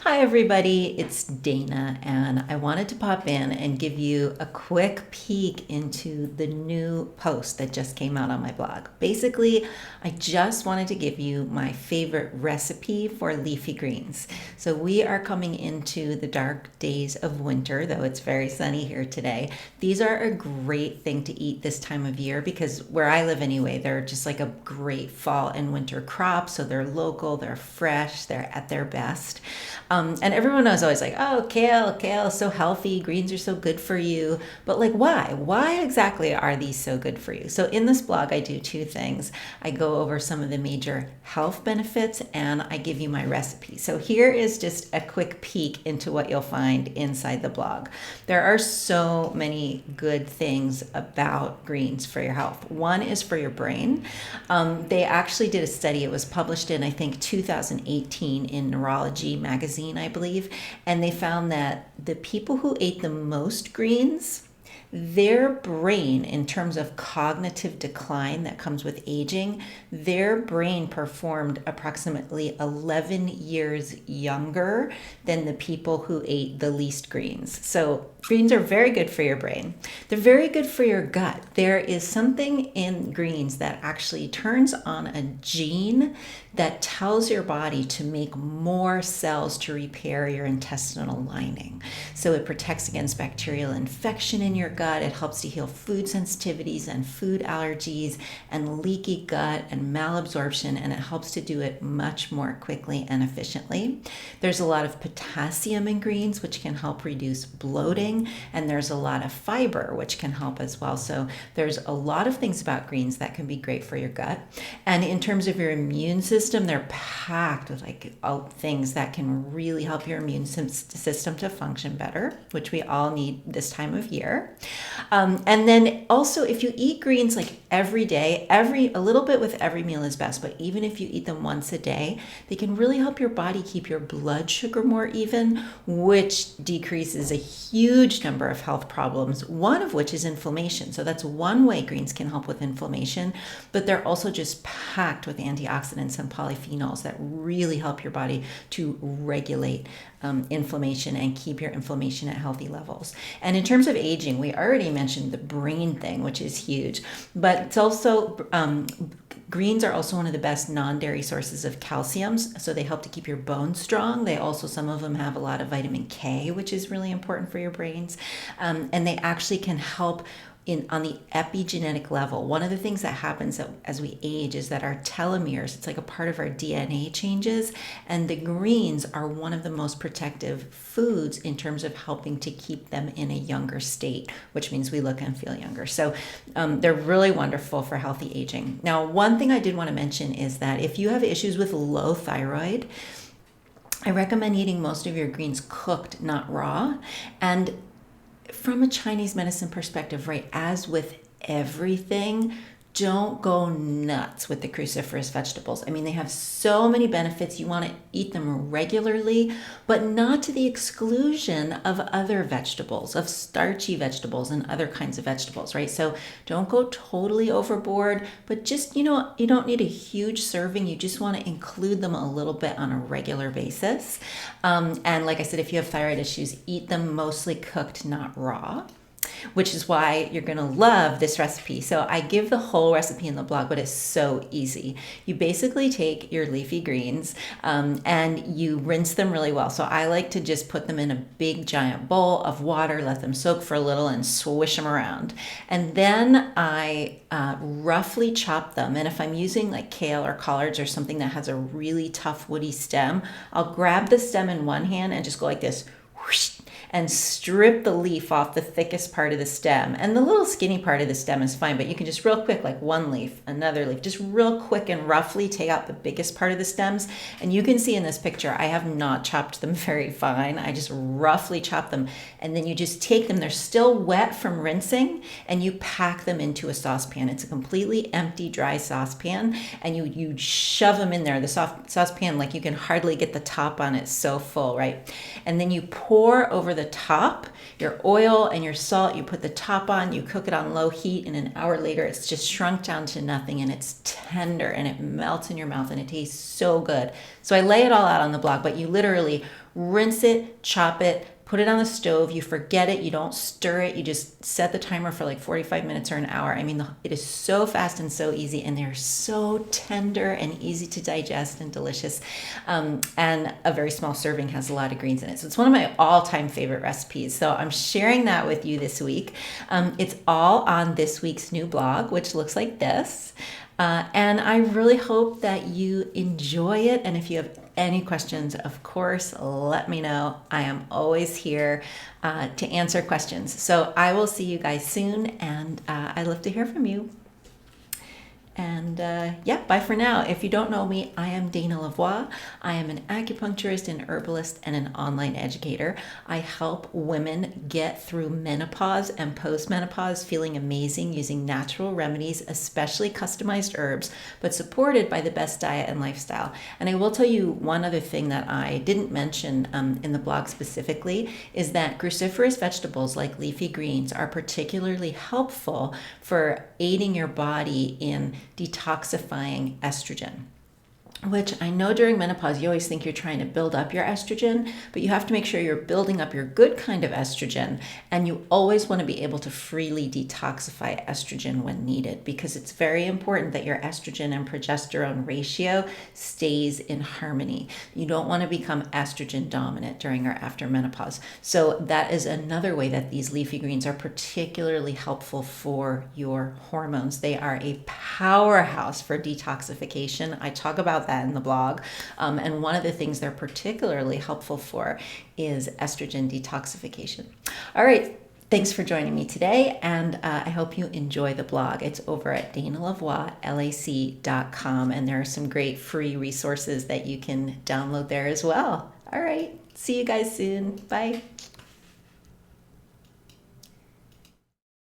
Hi everybody, it's Dana, and I wanted to pop in and give you a quick peek into the new post that just came out on my blog. Basically, I just wanted to give you my favorite recipe for leafy greens. So we are coming into the dark days of winter, though it's very sunny here today. These are a great thing to eat this time of year because where I live anyway, they're just like a great fall and winter crop. So they're local, they're fresh, they're at their best. And everyone was always like, oh, kale is so healthy. Greens are so good for you. But like, why? Why exactly are these so good for you? So in this blog, I do two things. I go over some of the major health benefits and I give you my recipe. So here is just a quick peek into what you'll find inside the blog. There are so many good things about greens for your health. One is for your brain. They actually did a study. It was published in, I think, 2018 in Neurology magazine, I believe, and they found that the people who ate the most greens, their brain, in terms of cognitive decline that comes with aging, their brain performed approximately 11 years younger than the people who ate the least greens. So greens are very good for your brain. They're very good for your gut. There is something in greens that actually turns on a gene that tells your body to make more cells to repair your intestinal lining. So it protects against bacterial infection in your gut. It helps to heal food sensitivities and food allergies and leaky gut and malabsorption, and it helps to do it much more quickly and efficiently. There's a lot of potassium in greens, which can help reduce bloating, and there's a lot of fiber, which can help as well. So there's a lot of things about greens that can be great for your gut. And in terms of your immune system, they're packed with things that can really help your immune system to function better, which we all need this time of year. And then also, if you eat greens like every day, a little bit with every meal is best, but even if you eat them once a day, they can really help your body keep your blood sugar more even, which decreases a huge number of health problems, one of which is inflammation. So that's one way greens can help with inflammation, but they're also just packed with antioxidants and polyphenols that really help your body to regulate inflammation and keep your inflammation at healthy levels. And in terms of aging, we already mentioned the brain thing, which is huge, but it's also greens are also one of the best non-dairy sources of calciums, so they help to keep your bones strong. They also, some of them have a lot of vitamin K, which is really important for your brains, and they actually can help on the epigenetic level. One of the things that happens as we age is that our telomeres, it's like a part of our DNA, changes, and the greens are one of the most protective foods in terms of helping to keep them in a younger state, which means we look and feel younger. So they're really wonderful for healthy aging. Now, one thing I did want to mention is that if you have issues with low thyroid, I recommend eating most of your greens cooked, not raw. And from a Chinese medicine perspective, right, as with everything, don't go nuts with the cruciferous vegetables. I mean, they have so many benefits. You want to eat them regularly, but not to the exclusion of other vegetables, of starchy vegetables and other kinds of vegetables, right? So don't go totally overboard, but just, you don't need a huge serving. You just want to include them a little bit on a regular basis. And like I said, if you have thyroid issues, eat them mostly cooked, not raw, which is why you're going to love this recipe. So I give the whole recipe in the blog, but it's so easy. You basically take your leafy greens and you rinse them really well. So I like to just put them in a big giant bowl of water, let them soak for a little and swish them around. And then I roughly chop them. And if I'm using like kale or collards or something that has a really tough woody stem, I'll grab the stem in one hand and just go like this, whoosh, and strip the leaf off the thickest part of the stem. And the little skinny part of the stem is fine, but you can just real quick, like one leaf, another leaf, just real quick and roughly take out the biggest part of the stems. And you can see in this picture, I have not chopped them very fine. I just roughly chop them. And then you just take them, they're still wet from rinsing, and you pack them into a saucepan. It's a completely empty, dry saucepan, and you shove them in there. The saucepan, like you can hardly get the top on it, so full, right? And then you pour over over the top, your oil and your salt, you put the top on, you cook it on low heat, and an hour later it's just shrunk down to nothing, and it's tender and it melts in your mouth and it tastes so good. So I lay it all out on the blog, but you literally rinse it, chop it, put it on the stove, you forget it, you don't stir it, you just set the timer for like 45 minutes or an hour. I mean, it is so fast and so easy, and they're so tender and easy to digest and delicious. And a very small serving has a lot of greens in it. So it's one of my all-time favorite recipes. So I'm sharing that with you this week. It's all on this week's new blog, which looks like this. And I really hope that you enjoy it. And if you have any questions, of course, let me know. I am always here to answer questions. So I will see you guys soon, and I love to hear from you. And yeah, bye for now. If you don't know me, I am Dana Lavoie. I am an acupuncturist, an herbalist, and an online educator. I help women get through menopause and post-menopause feeling amazing using natural remedies, especially customized herbs, but supported by the best diet and lifestyle. And I will tell you one other thing that I didn't mention in the blog specifically is that cruciferous vegetables like leafy greens are particularly helpful for aiding your body in detoxifying estrogen, which I know during menopause, you always think you're trying to build up your estrogen, but you have to make sure you're building up your good kind of estrogen. And you always want to be able to freely detoxify estrogen when needed, because it's very important that your estrogen and progesterone ratio stays in harmony. You don't want to become estrogen dominant during or after menopause. So that is another way that these leafy greens are particularly helpful for your hormones. They are a powerhouse for detoxification. I talk about that in the blog. And one of the things they're particularly helpful for is estrogen detoxification. All right. Thanks for joining me today, and I hope you enjoy the blog. It's over at danalavoielac.com, and there are some great free resources that you can download there as well. All right. See you guys soon. Bye.